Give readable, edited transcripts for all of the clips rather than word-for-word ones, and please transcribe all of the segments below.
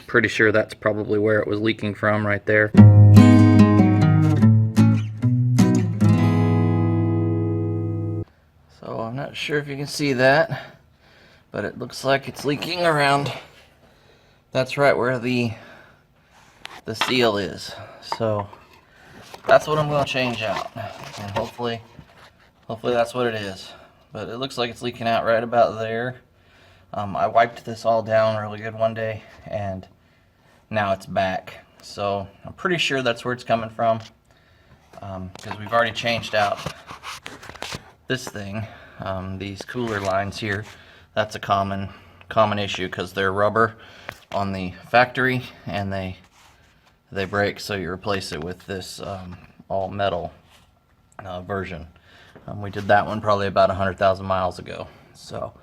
pretty sure that's probably where it was leaking from, right there. So I'm not sure if you can see that, but it looks like it's leaking around. That's right where the seal is. So that's what I'm going to change out, and hopefully that's what it is. But it looks like it's leaking out right about there. I wiped this all down really good one day, and now it's back. So I'm pretty sure that's where it's coming from, because we've already changed out this thing. These cooler lines here, that's a common issue, because they're rubber on the factory and they break, so you replace it with this all metal version. We did that one probably about 100,000 miles ago, so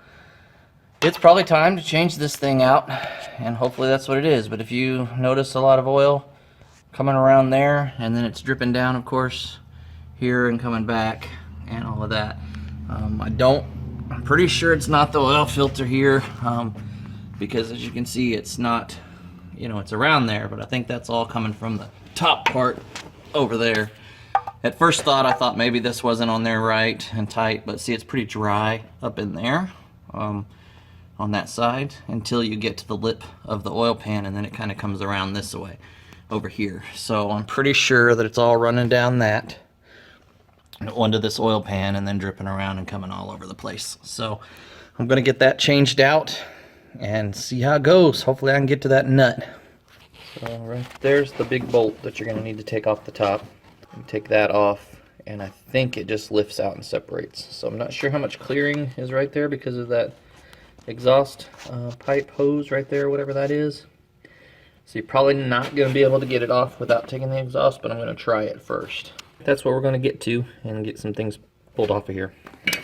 it's probably time to change this thing out, and hopefully that's what it is. But if you notice a lot of oil coming around there, and then it's dripping down, of course, here and coming back and all of that, I'm pretty sure it's not the oil filter here, because as you can see, it's not, it's around there, but I think that's all coming from the top part over there. At first thought, I thought maybe this wasn't on there right and tight, but see, it's pretty dry up in there on that side until you get to the lip of the oil pan, and then it kind of comes around this way over here. So I'm pretty sure that it's all running down that onto this oil pan and then dripping around and coming all over the place. So I'm going to get that changed out and see how it goes. Hopefully I can get to that nut. So right there's the big bolt that you're going to need to take off the top. Take that off, and I think it just lifts out and separates. So I'm not sure how much clearing is right there because of that exhaust pipe hose right there, whatever that is. So you're probably not going to be able to get it off without taking the exhaust, but I'm going to try it first. That's what we're going to get to and get some things pulled off of here. So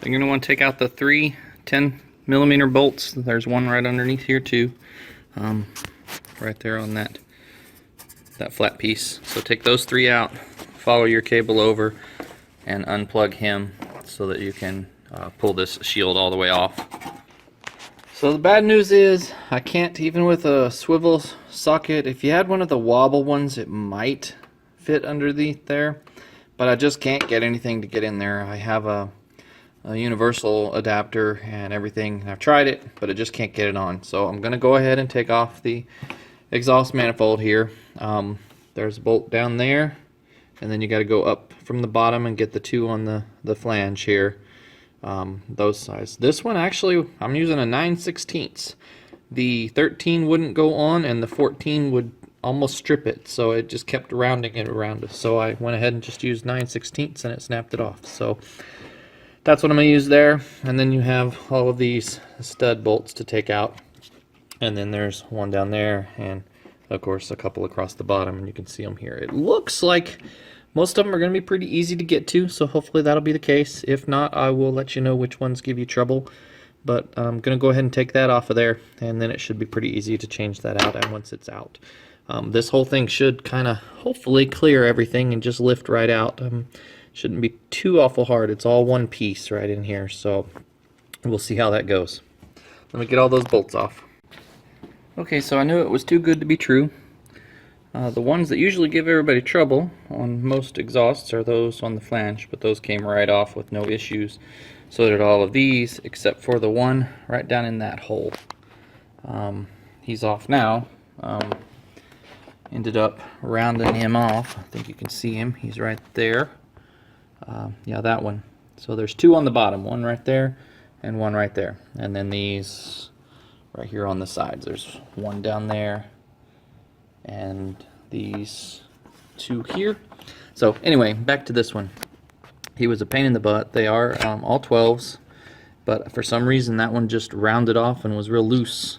you're going to want to take out the 3 10mm bolts. There's one right underneath here too, right there on that flat piece. So take those 3 out, follow your cable over, and unplug him so that you can pull this shield all the way off. So the bad news is I can't, even with a swivel socket. If you had one of the wobble ones, it might fit underneath there, but I just can't get anything to get in there. I have a universal adapter and everything. I've tried it, but I just can't get it on. So I'm going to go ahead and take off the exhaust manifold here. There's a bolt down there, and then you got to go up from the bottom and get the 2 on the flange here, those size. This one actually I'm using a 9/16. The 13 wouldn't go on, and the 14 would almost strip it, so it just kept rounding it around. So I went ahead and just used 9/16, and it snapped it off. So that's what I'm going to use there. And then you have all of these stud bolts to take out, and then there's one down there, and of course a couple across the bottom, and you can see them here. It looks like most of them are going to be pretty easy to get to, so hopefully that'll be the case. If not, I will let you know which ones give you trouble. But I'm going to go ahead and take that off of there, and then it should be pretty easy to change that out. And once it's out, this whole thing should kind of hopefully clear everything and just lift right out. Shouldn't be too awful hard. It's all one piece right in here, so we'll see how that goes. Let me get all those bolts off. Okay, so I knew it was too good to be true. The ones that usually give everybody trouble on most exhausts are those on the flange, but those came right off with no issues. So did all of these, except for the one right down in that hole. He's off now. Ended up rounding him off. I think you can see him. He's right there. Yeah, that one. So there's 2 on the bottom, one right there and one right there. And then these right here on the sides. There's one down there and these 2 here. So anyway, back to this one. He was a pain in the butt. They are all 12s, but for some reason that one just rounded off and was real loose.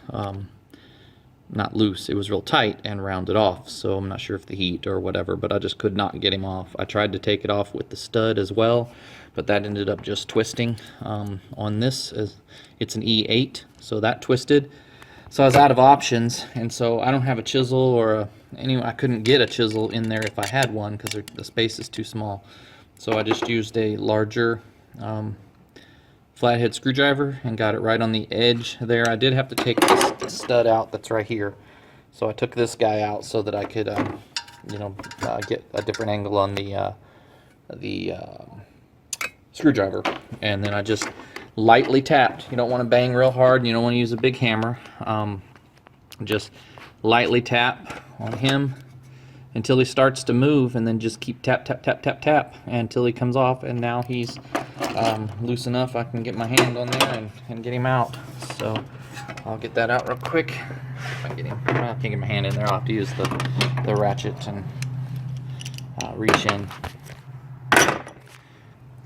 Not loose, it was real tight and rounded off. So I'm not sure if the heat or whatever, but I just could not get him off. I tried to take it off with the stud as well, but that ended up just twisting. On this, it's an E8, so that twisted. So I was out of options, and so I don't have a chisel or I couldn't get a chisel in there if I had one because the space is too small. So I just used a larger flathead screwdriver and got it right on the edge there. I did have to take this stud out that's right here So I took this guy out so that I could, you know, get a different angle on the screwdriver. And then I just lightly tapped. You don't want to bang real hard, and you don't want to use a big hammer. Just lightly tap on him until he starts to move, and then just keep tap, tap, tap, tap, tap until he comes off. And now he's loose enough I can get my hand on there and get him out. So I'll get that out real quick. If I can get him, well, I can't get my hand in there. I'll have to use the ratchet and reach in.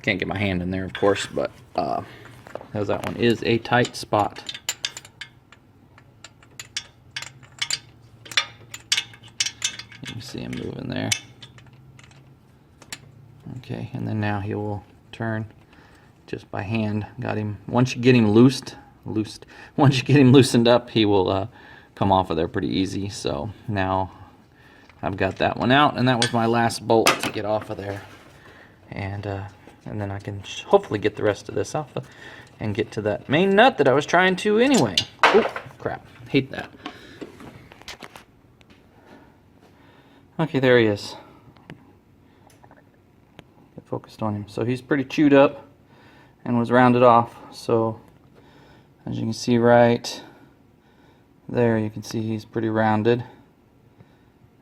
Can't get my hand in there, of course, but because that one is a tight spot. You can see him moving there. Okay, and then now he will turn just by hand. Got him. Once you get him once you get him loosened up, he will come off of there pretty easy. So now I've got that one out, and that was my last bolt to get off of there. And then I can hopefully get the rest of this off and get to that main nut that I was trying to anyway. Oh, crap. Hate that. Okay, there he is. Get focused on him. So he's pretty chewed up and was rounded off. So as you can see right there, you can see he's pretty rounded.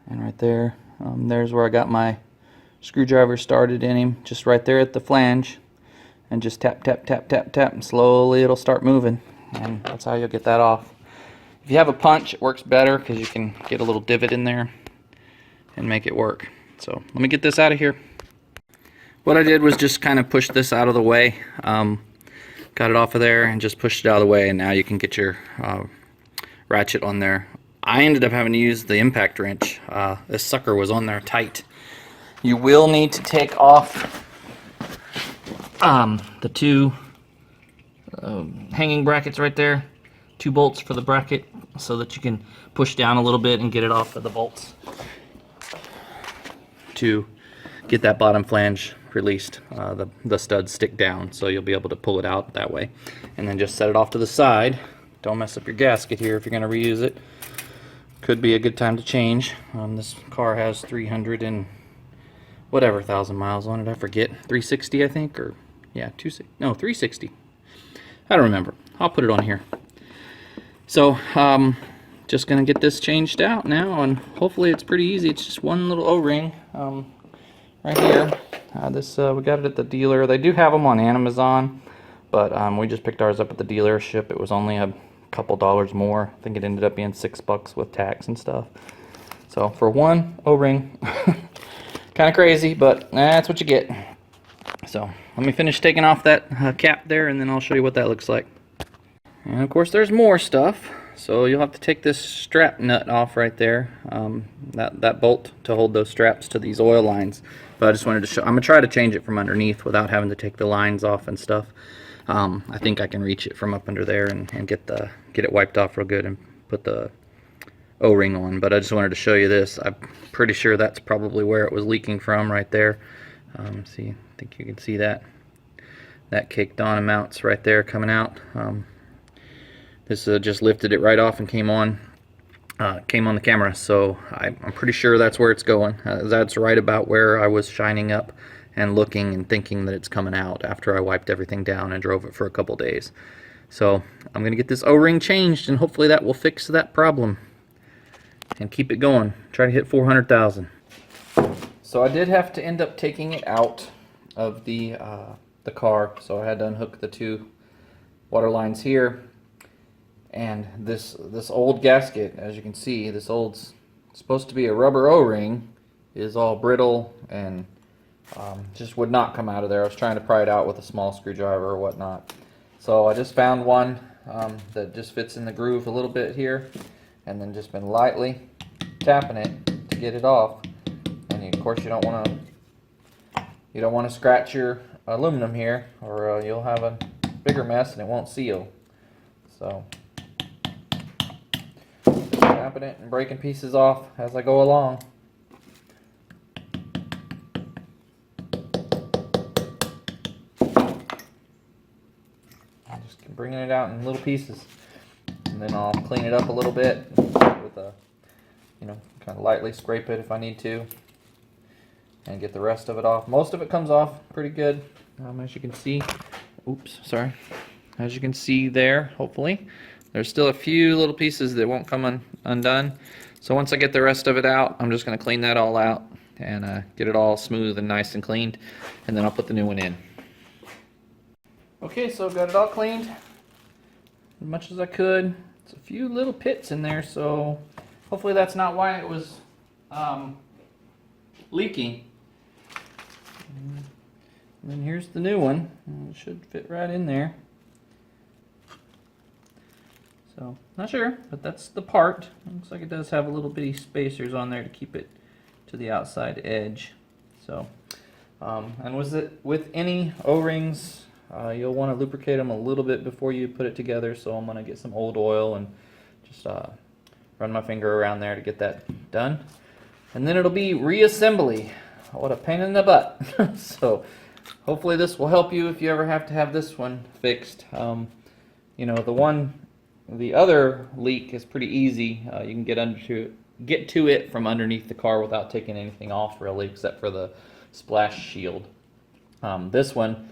And right there, there's where I got my screwdriver started in him, just right there at the flange. And just tap, tap, tap, tap, tap, and slowly it'll start moving. And that's how you'll get that off. If you have a punch, it works better because you can get a little divot in there and make it work. So let me get this out of here. What I did was just kind of push this out of the way, got it off of there and just pushed it out of the way, and now you can get your ratchet on there. I ended up having to use the impact wrench. This sucker was on there tight. You will need to take off the two hanging brackets right there, 2 bolts for the bracket, so that you can push down a little bit and get it off of the bolts to get that bottom flange released. The studs stick down, so you'll be able to pull it out that way, and then just set it off to the side. Don't mess up your gasket here if you're going to reuse it. Could be a good time to change. This car has 300 and whatever thousand miles on it. I forget. 360, I think, or yeah, 360. I don't remember. I'll put it on here. So just gonna get this changed out now, and hopefully it's pretty easy. It's just one little O-ring right here. We got it at the dealer. They do have them on Amazon, but we just picked ours up at the dealership. It was only a couple dollars more. I think it ended up being $6 with tax and stuff. So for one O-ring, kind of crazy, but that's what you get. So let me finish taking off that cap there, and then I'll show you what that looks like. And of course there's more stuff. So you'll have to take this strap nut off right there, that bolt to hold those straps to these oil lines. But I just wanted to show, I'm going to try to change it from underneath without having to take the lines off and stuff. I think I can reach it from up under there and get it wiped off real good and put the O-ring on. But I just wanted to show you this. I'm pretty sure that's probably where it was leaking from right there. See, I think you can see that caked on amounts right there coming out. This just lifted it right off and came on the camera, so I'm pretty sure that's where it's going. That's right about where I was shining up and looking and thinking that it's coming out after I wiped everything down and drove it for a couple days. So I'm going to get this O-ring changed, and hopefully that will fix that problem and keep it going. Try to hit 400,000. So I did have to end up taking it out of the car, so I had to unhook the 2 water lines here. And this old gasket, as you can see, this old's supposed to be a rubber O-ring, is all brittle and just would not come out of there. I was trying to pry it out with a small screwdriver or whatnot. So I just found one that just fits in the groove a little bit here, and then just been lightly tapping it to get it off. And of course you don't want to scratch your aluminum here, or you'll have a bigger mess and it won't seal. So tapping it and breaking pieces off as I go along. Just bringing it out in little pieces, and then I'll clean it up a little bit with a you know, kind of lightly scrape it if I need to, and get the rest of it off. Most of it comes off pretty good, as you can see. Oops, sorry. As you can see there, hopefully. There's still a few little pieces that won't come undone. So once I get the rest of it out, I'm just going to clean that all out and get it all smooth and nice and cleaned, and then I'll put the new one in. Okay, so I've got it all cleaned as much as I could. It's a few little pits in there, so hopefully that's not why it was leaking. And then here's the new one. It should fit right in there. So, not sure, but that's the part. Looks like it does have a little bitty spacers on there to keep it to the outside edge. So, and with any O-rings, you'll want to lubricate them a little bit before you put it together. So I'm going to get some old oil and just run my finger around there to get that done. And then it'll be reassembly. What a pain in the butt. So hopefully this will help you if you ever have to have this one fixed. You know, the other leak is pretty easy. You can get to it from underneath the car without taking anything off really, except for the splash shield. This one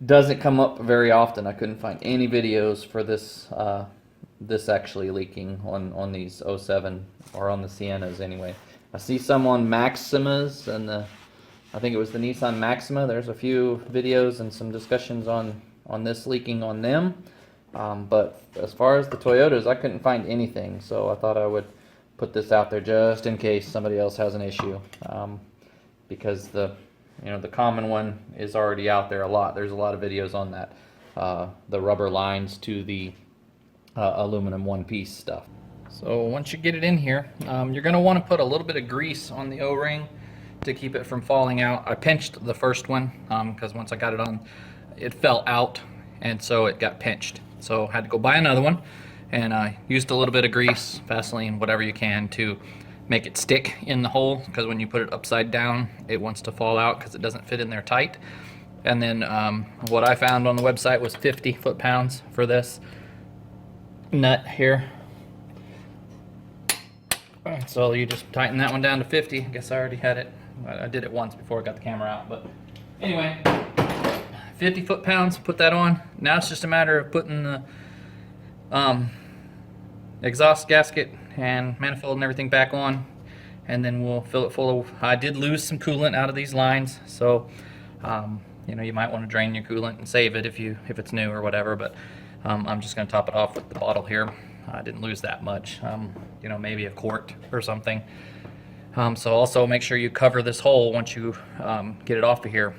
doesn't come up very often. I couldn't find any videos for this this actually leaking on these 07 or on the Siennas anyway. I see some on Maximas, and I think it was the Nissan Maxima. There's a few videos and some discussions on this leaking on them. But as far as the Toyotas, I couldn't find anything, so I thought I would put this out there just in case somebody else has an issue, because the common one is already out there a lot. There's a lot of videos on that, the rubber lines to the aluminum one-piece stuff. So once you get it in here, you're going to want to put a little bit of grease on the O-ring to keep it from falling out. I pinched the first one because once I got it on, it fell out, and so it got pinched. So I had to go buy another one, and I used a little bit of grease, Vaseline, whatever you can, to make it stick in the hole, because when you put it upside down, it wants to fall out because it doesn't fit in there tight. And then what I found on the website was 50 foot-pounds for this nut here. So you just tighten that one down to 50. I guess I already had it. I did it once before I got the camera out, but anyway, 50 foot-pounds, put that on. Now it's just a matter of putting the exhaust gasket and manifold and everything back on, and then we'll fill it full of, I did lose some coolant out of these lines, so you know, you might want to drain your coolant and save it if it's new or whatever, but I'm just going to top it off with the bottle here. I didn't lose that much, you know, maybe a quart or something. So also make sure you cover this hole once you get it off of here,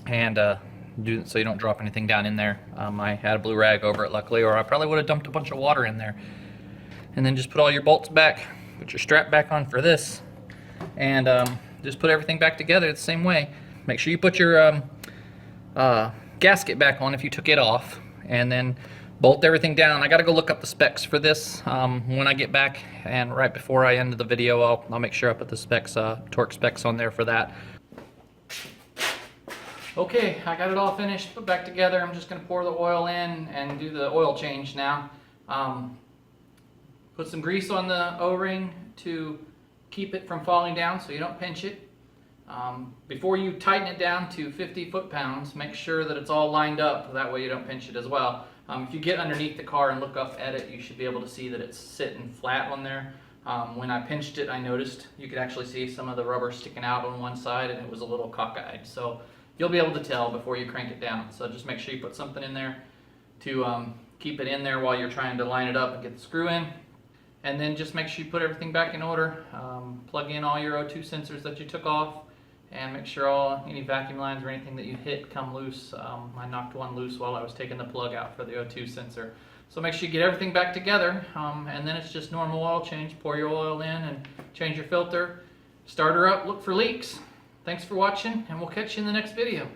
and do so you don't drop anything down in there. I had a blue rag over it luckily, or I probably would have dumped a bunch of water in there. And then just put all your bolts back, put your strap back on for this, and just put everything back together the same way. Make sure you put your gasket back on if you took it off, and then bolt everything down. I gotta go look up the specs for this when I get back, and right before I end the video I'll make sure I put the specs, torque specs on there for that. Okay, I got it all finished, put back together. I'm just gonna pour the oil in and do the oil change now. Put some grease on the O-ring to keep it from falling down so you don't pinch it. Before you tighten it down to 50 foot-pounds, make sure that it's all lined up, that way you don't pinch it as well. If you get underneath the car and look up at it, you should be able to see that it's sitting flat on there. When I pinched it, I noticed you could actually see some of the rubber sticking out on one side, and it was a little cockeyed. So you'll be able to tell before you crank it down. So just make sure you put something in there to keep it in there while you're trying to line it up and get the screw in. And then just make sure you put everything back in order. Plug in all your O2 sensors that you took off, and make sure any vacuum lines or anything that you hit come loose. I knocked one loose while I was taking the plug out for the O2 sensor. So make sure you get everything back together, and then it's just normal oil change. Pour your oil in and change your filter. Start her up, look for leaks. Thanks for watching, and we'll catch you in the next video.